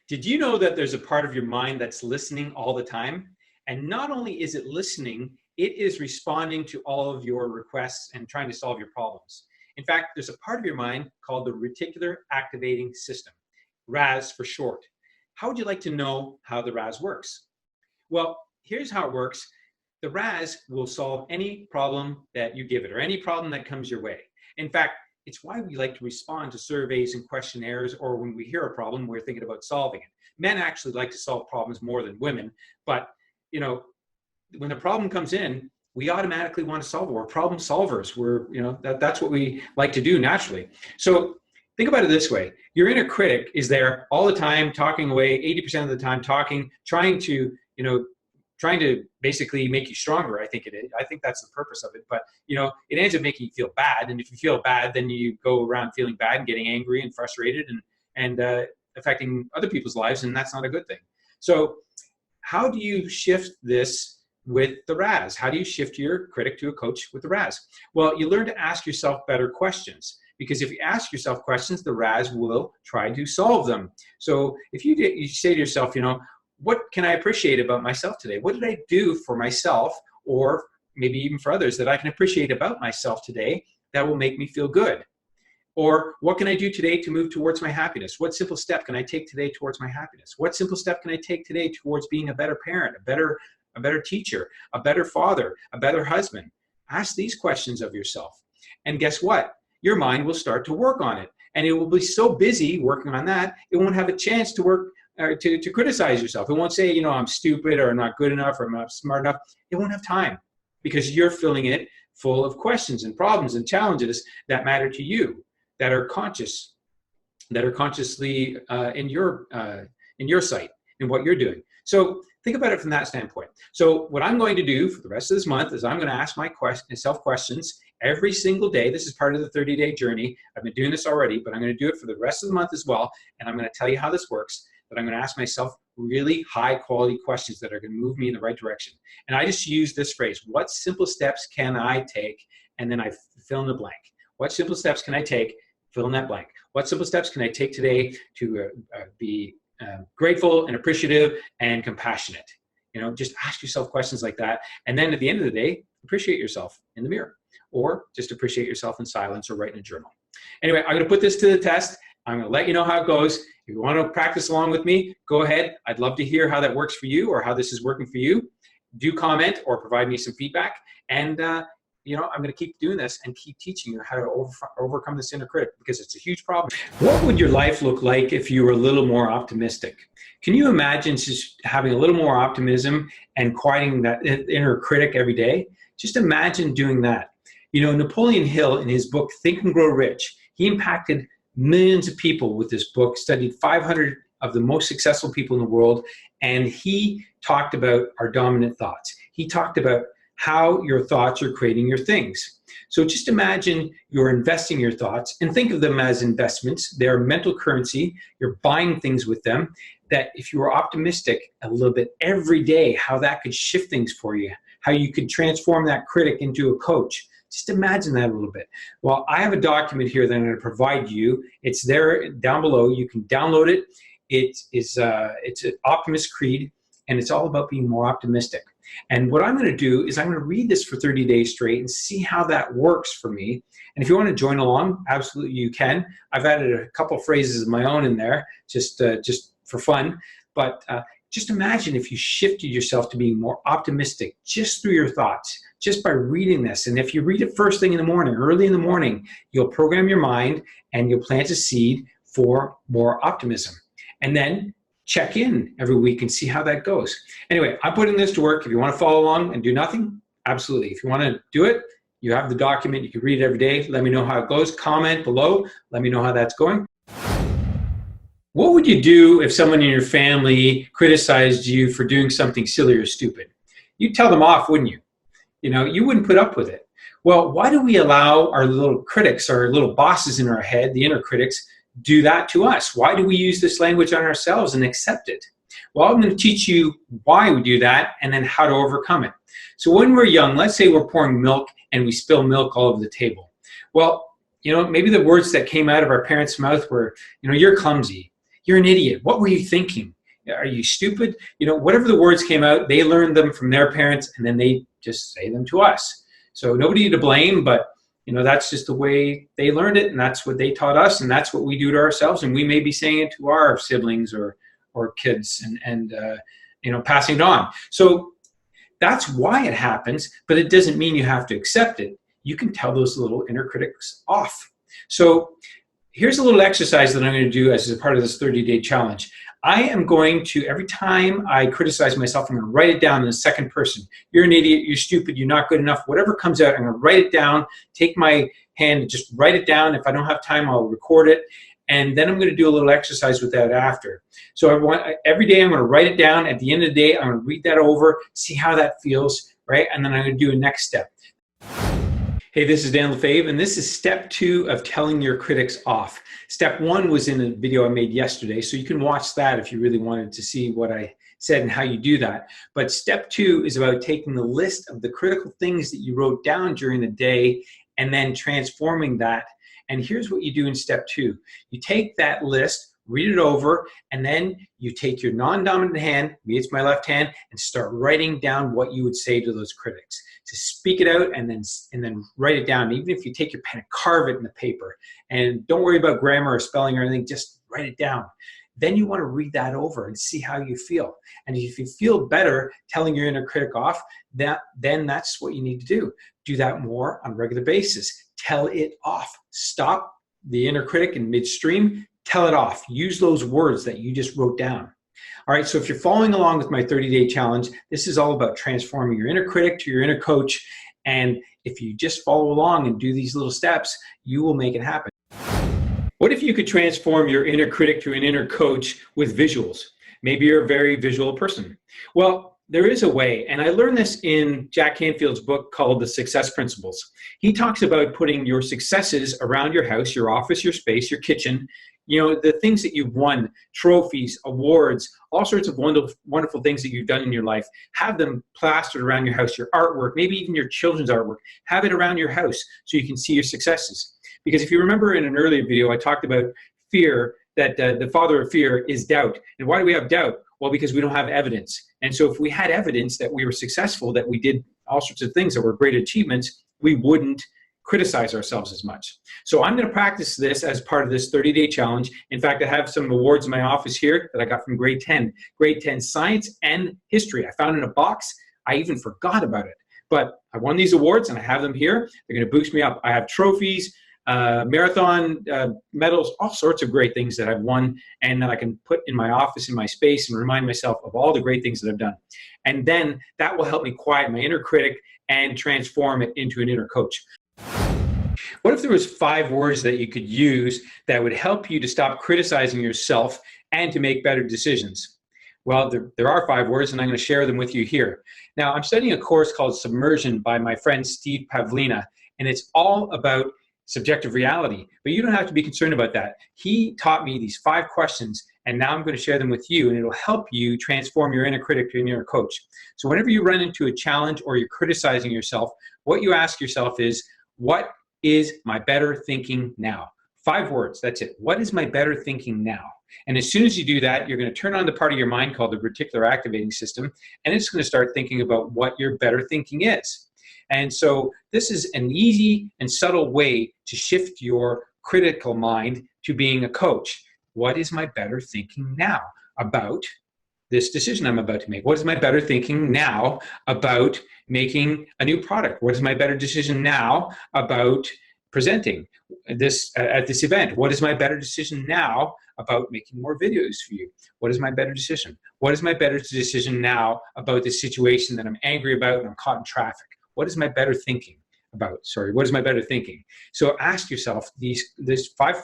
Did you know that there's a part of your mind that's listening all the time? And not only is it listening, it is responding to all of your requests and trying to solve your problems. In fact, there's a part of your mind called the reticular activating system, RAS for short. How would you like to know how the RAS works? Well, here's how it works. The RAS will solve any problem that you give it or any problem that comes your way. In fact, it's why we like to respond to surveys and questionnaires, or when we hear a problem, we're thinking about solving it. Men actually like to solve problems more than women, but when a problem comes in, we automatically want to solve it. We're problem solvers. That's what we like to do naturally. So think about it this way. Your inner critic is there all the time, talking away, 80% of the time talking, trying to basically make you stronger. I think that's the purpose of it. But, it ends up making you feel bad. And if you feel bad, then you go around feeling bad and getting angry and frustrated and affecting other people's lives. And that's not a good thing. So how do you shift this with the RAS? How do you shift your critic to a coach with the RAS? Well, you learn to ask yourself better questions, because if you ask yourself questions, the RAS will try to solve them. So if you say to yourself, what can I appreciate about myself today? What did I do for myself, or maybe even for others, that I can appreciate about myself today that will make me feel good? Or what can I do today to move towards my happiness? What simple step can I take today towards my happiness? What simple step can I take today towards being a better parent, a better teacher, a better father, a better husband? Ask these questions of yourself. And guess what? Your mind will start to work on it. And it will be so busy working on that, it won't have a chance to work to criticize yourself. It won't say, I'm stupid or I'm not good enough or I'm not smart enough. It won't have time, because you're filling it full of questions and problems and challenges that matter to you, that are conscious, that are consciously in your sight and what you're doing. So think about it from that standpoint. So what I'm going to do for the rest of this month is I'm going to ask myself questions every single day. This is part of the 30-day journey. I've been doing this already, but I'm going to do it for the rest of the month as well. And I'm going to tell you how this works. But I'm going to ask myself really high quality questions that are going to move me in the right direction. And I just use this phrase: what simple steps can I take? And then I fill in the blank. What simple steps can I take? Fill in that blank. What simple steps can I take today to be grateful and appreciative and compassionate? Just ask yourself questions like that. And then at the end of the day, appreciate yourself in the mirror, or just appreciate yourself in silence, or write in a journal. Anyway, I'm going to put this to the test. I'm going to let you know how it goes. If you want to practice along with me, go ahead. I'd love to hear how that works for you, or how this is working for you. Do comment or provide me some feedback. And, I'm going to keep doing this and keep teaching you how to overcome this inner critic, because it's a huge problem. What would your life look like if you were a little more optimistic? Can you imagine just having a little more optimism and quieting that inner critic every day? Just imagine doing that. Napoleon Hill, in his book, Think and Grow Rich, he impacted millions of people with this book, studied 500 of the most successful people in the world, and he talked about our dominant thoughts. He talked about how your thoughts are creating your things. So just imagine you're investing your thoughts, and think of them as investments. They're mental currency. You're buying things with them, that if you were optimistic a little bit every day, how that could shift things for you, how you could transform that critic into a coach. Just imagine that a little bit. Well, I have a document here that I'm going to provide you. It's there down below. You can download it. It's an Optimist Creed, and it's all about being more optimistic. And what I'm going to do is I'm going to read this for 30 days straight and see how that works for me. And if you want to join along, absolutely you can. I've added a couple of phrases of my own in there, just for fun. But just imagine if you shifted yourself to being more optimistic just through your thoughts, just by reading this. And if you read it first thing in the morning, early in the morning, you'll program your mind and you'll plant a seed for more optimism. And then check in every week and see how that goes. Anyway, I'm putting this to work. If you want to follow along and do nothing, absolutely. If you want to do it, you have the document. You can read it every day. Let me know how it goes. Comment below. Let me know how that's going. What would you do if someone in your family criticized you for doing something silly or stupid? You'd tell them off, wouldn't you? You wouldn't put up with it. Well, why do we allow our little critics, our little bosses in our head, the inner critics, do that to us? Why do we use this language on ourselves and accept it? Well, I'm going to teach you why we do that and then how to overcome it. So when we're young, let's say we're pouring milk and we spill milk all over the table. Well, maybe the words that came out of our parents' mouth were, you're clumsy. you're an idiot. What were you thinking? Are you stupid? Whatever the words came out, they learned them from their parents, and then they just say them to us. So nobody to blame, but that's just the way they learned it, and that's what they taught us, and that's what we do to ourselves, and we may be saying it to our siblings or kids, and passing it on. So that's why it happens, but it doesn't mean you have to accept it. You can tell those little inner critics off. So here's a little exercise that I'm going to do as a part of this 30-day challenge. I am going to, every time I criticize myself, I'm going to write it down in the second person. You're an idiot, you're stupid, you're not good enough, whatever comes out, I'm going to write it down, take my hand and just write it down. If I don't have time, I'll record it. And then I'm going to do a little exercise with that after. So every day I'm going to write it down. At the end of the day, I'm going to read that over, see how that feels, right? And then I'm going to do a next step. Hey, this is Dan Lefebvre, and this is step 2 of telling your critics off. Step 1 was in a video I made yesterday, so you can watch that if you really wanted to see what I said and how you do that. But step 2 is about taking the list of the critical things that you wrote down during the day and then transforming that. And here's what you do in step 2. You take that list, read it over, and then you take your non-dominant hand, maybe it's my left hand, and start writing down what you would say to those critics. To speak it out and then write it down. Even if you take your pen and carve it in the paper, and don't worry about grammar or spelling or anything, just write it down. Then you want to read that over and see how you feel. And if you feel better telling your inner critic off, then that's what you need to do. Do that more on a regular basis. Tell it off. Stop the inner critic in midstream. Tell it off. Use those words that you just wrote down. All right, so if you're following along with my 30-day challenge, this is all about transforming your inner critic to your inner coach. And if you just follow along and do these little steps, you will make it happen. What if you could transform your inner critic to an inner coach with visuals? Maybe you're a very visual person. Well, there is a way, and I learned this in Jack Canfield's book called The Success Principles. He talks about putting your successes around your house, your office, your space, your kitchen, the things that you've won, trophies, awards, all sorts of wonderful things that you've done in your life. Have them plastered around your house, your artwork, maybe even your children's artwork. Have it around your house so you can see your successes. Because if you remember in an earlier video, I talked about fear, that the father of fear is doubt. And why do we have doubt? Well, because we don't have evidence. And so if we had evidence that we were successful, that we did all sorts of things that were great achievements, we wouldn't criticize ourselves as much. So I'm going to practice this as part of this 30-day challenge. In fact, I have some awards in my office here that I got from grade 10. Grade 10 science and history. I found in a box. I even forgot about it. But I won these awards and I have them here. They're going to boost me up. I have trophies, marathon medals, all sorts of great things that I've won and that I can put in my office, in my space, and remind myself of all the great things that I've done. And then that will help me quiet my inner critic and transform it into an inner coach. What if there was 5 words that you could use that would help you to stop criticizing yourself and to make better decisions? Well, there are 5 words, and I'm going to share them with you here. Now, I'm studying a course called Submersion by my friend Steve Pavlina, and it's all about subjective reality. But you don't have to be concerned about that. He taught me these 5 questions, and now I'm going to share them with you, and it'll help you transform your inner critic to an inner coach. So whenever you run into a challenge or you're criticizing yourself, what you ask yourself is, what is my better thinking now? 5 words, that's it. What is my better thinking now? And as soon as you do that, you're going to turn on the part of your mind called the reticular activating system, and it's going to start thinking about what your better thinking is. And so this is an easy and subtle way to shift your critical mind to being a coach. What is my better thinking now about this decision I'm about to make? What is my better thinking now about making a new product? What is my better decision now about presenting this at this event? What is my better decision now about making more videos for you? What is my better decision? What is my better decision now about the situation that I'm angry about and I'm caught in traffic? What is my better thinking about? What is my better thinking? So ask yourself use these 5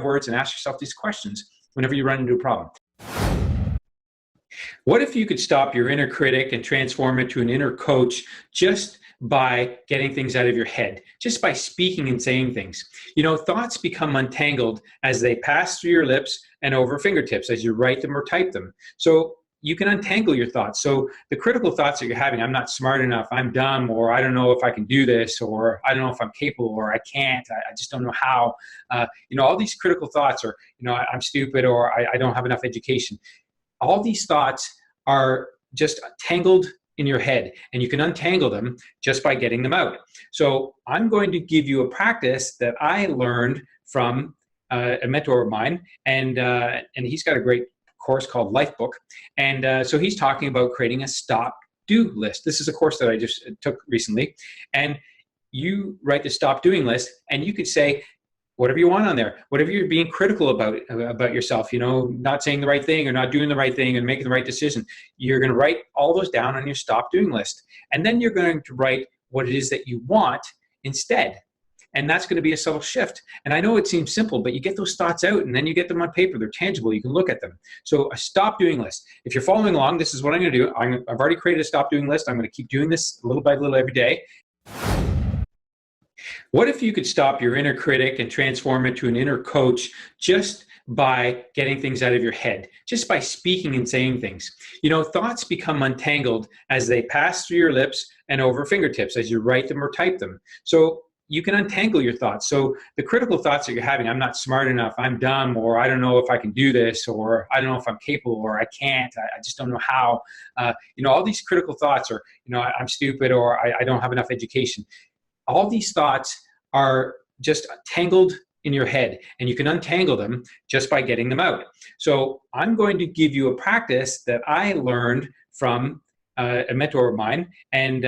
words and ask yourself these questions whenever you run into a problem. What if you could stop your inner critic and transform it to an inner coach just by getting things out of your head, just by speaking and saying things? Thoughts become untangled as they pass through your lips and over fingertips as you write them or type them. So you can untangle your thoughts. So the critical thoughts that you're having, I'm not smart enough, I'm dumb, or I don't know if I can do this, or I don't know if I'm capable, or I can't, I just don't know how. All these critical thoughts, or, I'm stupid, or I don't have enough education. All these thoughts are just tangled in your head, and you can untangle them just by getting them out. So I'm going to give you a practice that I learned from a mentor of mine, and he's got a great course called Lifebook, and so he's talking about creating a stop-do list. This is a course that I just took recently, and you write the stop-doing list, and you could say whatever you want on there, whatever you're being critical about yourself, not saying the right thing or not doing the right thing and making the right decision. You're going to write all those down on your stop-doing list, and then you're going to write what it is that you want instead. And that's going to be a subtle shift. And I know it seems simple, but you get those thoughts out and then you get them on paper. They're tangible. You can look at them. So a stop doing list. If you're following along, this is what I'm going to do. I've already created a stop doing list. I'm going to keep doing this little by little every day. What if you could stop your inner critic and transform it to an inner coach just by getting things out of your head, just by speaking and saying things? Thoughts become untangled as they pass through your lips and over fingertips as you write them or type them. So you can untangle your thoughts. So the critical thoughts that you're having, I'm not smart enough, I'm dumb, or I don't know if I can do this, or I don't know if I'm capable, or I can't, I just don't know how. All these critical thoughts, or, I'm stupid, or I don't have enough education. All these thoughts are just tangled in your head, and you can untangle them just by getting them out. So I'm going to give you a practice that I learned from a mentor of mine, and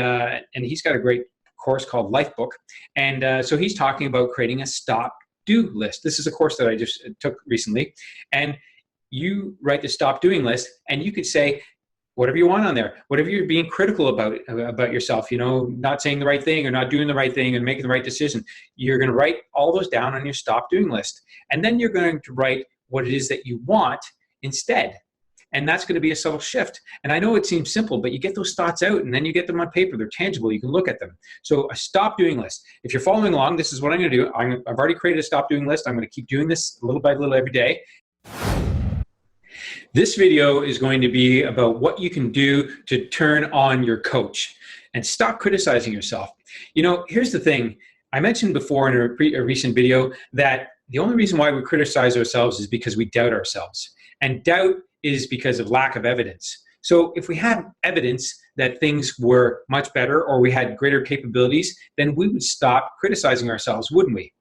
he's got a great course called Lifebook, and so he's talking about creating a stop-do list. This is a course that I just took recently, and you write the stop-doing list, and you could say whatever you want on there, whatever you're being critical about yourself, not saying the right thing or not doing the right thing and making the right decision. You're going to write all those down on your stop-doing list, and then you're going to write what it is that you want instead. And that's going to be a subtle shift. And I know it seems simple, but you get those thoughts out and then you get them on paper. They're tangible. You can look at them. So a stop doing list. If you're following along, this is what I'm going to do. I've already created a stop doing list. I'm going to keep doing this little by little every day. This video is going to be about what you can do to turn on your coach and stop criticizing yourself. Here's the thing. I mentioned before in a recent video that the only reason why we criticize ourselves is because we doubt ourselves. And doubt is because of lack of evidence. So if we had evidence that things were much better or we had greater capabilities, then we would stop criticizing ourselves, wouldn't we?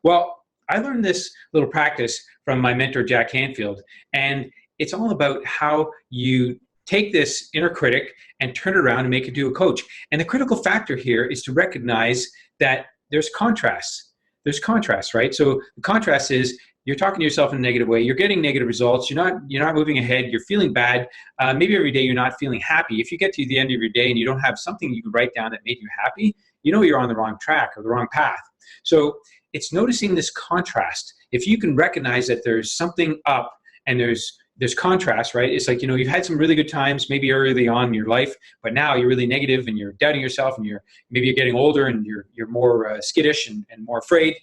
Well, I learned this little practice from my mentor, Jack Canfield, and it's all about how you take this inner critic and turn it around and make it into a coach. And the critical factor here is to recognize that there's contrasts. There's contrast, right? So the contrast is you're talking to yourself in a negative way. You're getting negative results. You're not moving ahead. You're feeling bad. Maybe every day you're not feeling happy. If you get to the end of your day and you don't have something you can write down that made you happy, you're on the wrong track or the wrong path. So it's noticing this contrast. If you can recognize that there's something up and there's contrast, right? It's like, you've had some really good times maybe early on in your life, but now you're really negative and you're doubting yourself, and maybe you're getting older and you're more skittish and more afraid,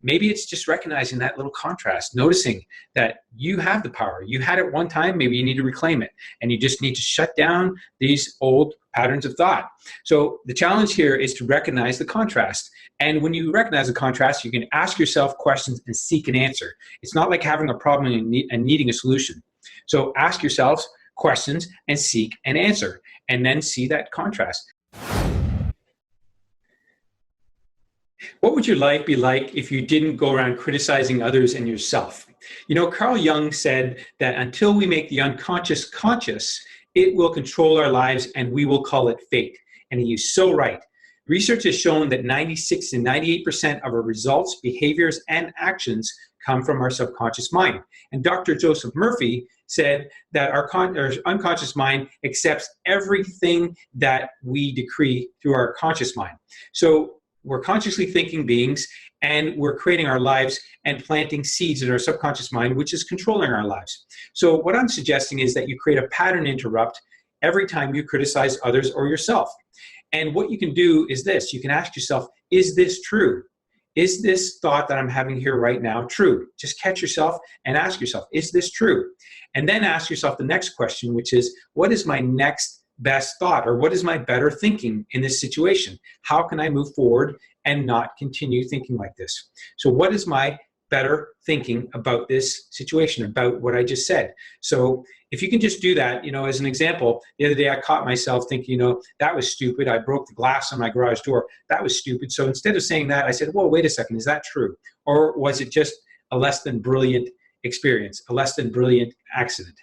Maybe it's just recognizing that little contrast, noticing that you have the power. You had it one time, maybe you need to reclaim it, and you just need to shut down these old patterns of thought. So the challenge here is to recognize the contrast. And when you recognize the contrast, you can ask yourself questions and seek an answer. It's not like having a problem and needing a solution. So ask yourselves questions and seek an answer, and then see that contrast. What would your life be like if you didn't go around criticizing others and yourself? Carl Jung said that until we make the unconscious conscious, it will control our lives and we will call it fate. And he is so right. Research has shown that 96 to 98% of our results, behaviors, and actions come from our subconscious mind. And Dr. Joseph Murphy said that our unconscious mind accepts everything that we decree through our conscious mind. So we're consciously thinking beings, and we're creating our lives and planting seeds in our subconscious mind, which is controlling our lives. So what I'm suggesting is that you create a pattern interrupt every time you criticize others or yourself. And what you can do is this. You can ask yourself, is this true? is this thought that I'm having here right now true? Just catch yourself and ask yourself, is this true? And then ask yourself the next question, which is, what is my next best thought, or what is my better thinking in this situation? How can I move forward and not continue thinking like this? So what is my better thinking about this situation, about what I just said? So if you can just do that, as an example, the other day I caught myself thinking, that was stupid. I broke the glass on my garage door. That was stupid. So instead of saying that, I said, whoa, wait a second, is that true? Or was it just a less than brilliant experience, a less than brilliant accident?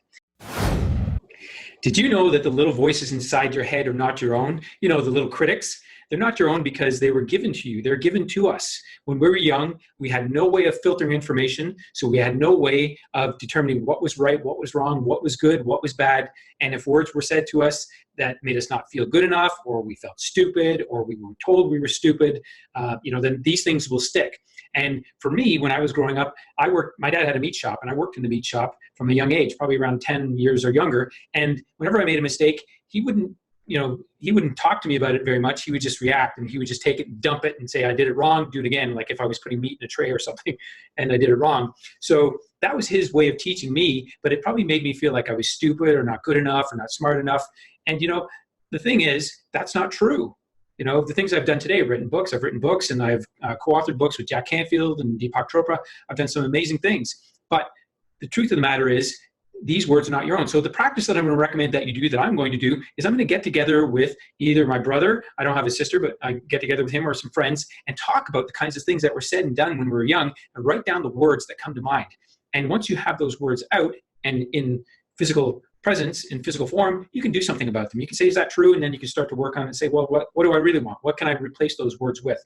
Did you know that the little voices inside your head are not your own? The little critics? They're not your own because they were given to you. They're given to us. When we were young, we had no way of filtering information, so we had no way of determining what was right, what was wrong, what was good, what was bad. And if words were said to us that made us not feel good enough, or we felt stupid, or we were told we were stupid, then these things will stick. And for me, when I was growing up, my dad had a meat shop, and I worked in the meat shop from a young age, probably around 10 years or younger. And whenever I made a mistake, he wouldn't talk to me about it very much. He would just react, and he would just take it and dump it and say, I did it wrong, do it again. Like if I was putting meat in a tray or something and I did it wrong. So that was his way of teaching me, but it probably made me feel like I was stupid or not good enough or not smart enough. And the thing is, that's not true. The things I've done today, I've written books, and I've co-authored books with Jack Canfield and Deepak Chopra. I've done some amazing things. But the truth of the matter is, these words are not your own. So the practice that I'm going to recommend that you do, that I'm going to do, is I'm going to get together with either my brother, I don't have a sister, but I get together with him, or some friends, and talk about the kinds of things that were said and done when we were young, and write down the words that come to mind. And once you have those words out and in physical presence, in physical form, you can do something about them. You can say, is that true? And then you can start to work on it and say, well, what do I really want? What can I replace those words with?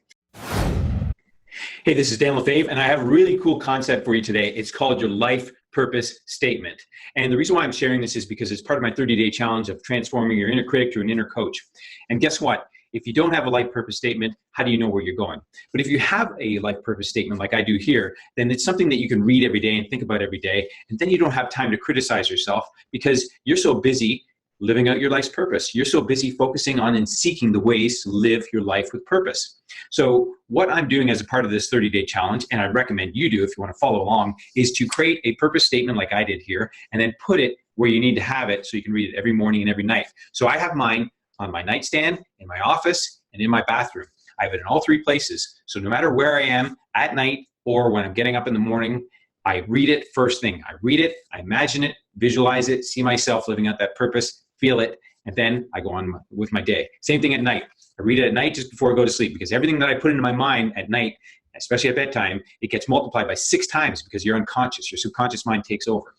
Hey, this is Dan Lefebvre, and I have a really cool concept for you today. It's called your life purpose statement. And the reason why I'm sharing this is because it's part of my 30-day challenge of transforming your inner critic to an inner coach. And guess what? If you don't have a life purpose statement, how do you know where you're going? But if you have a life purpose statement like I do here, then it's something that you can read every day and think about every day. And then you don't have time to criticize yourself because you're so busy living out your life's purpose. You're so busy focusing on and seeking the ways to live your life with purpose. So what I'm doing as a part of this 30-day challenge, and I recommend you do if you want to follow along, is to create a purpose statement like I did here, and then put it where you need to have it so you can read it every morning and every night. So I have mine on my nightstand, in my office, and in my bathroom. I have it in all three places. So no matter where I am at night or when I'm getting up in the morning, I read it first thing. I read it, I imagine it, visualize it, see myself living out that purpose, feel it, and then I go on with my day. Same thing at night. I read it at night just before I go to sleep, because everything that I put into my mind at night, especially at bedtime, it gets multiplied by 6 times because you're unconscious. Your subconscious mind takes over.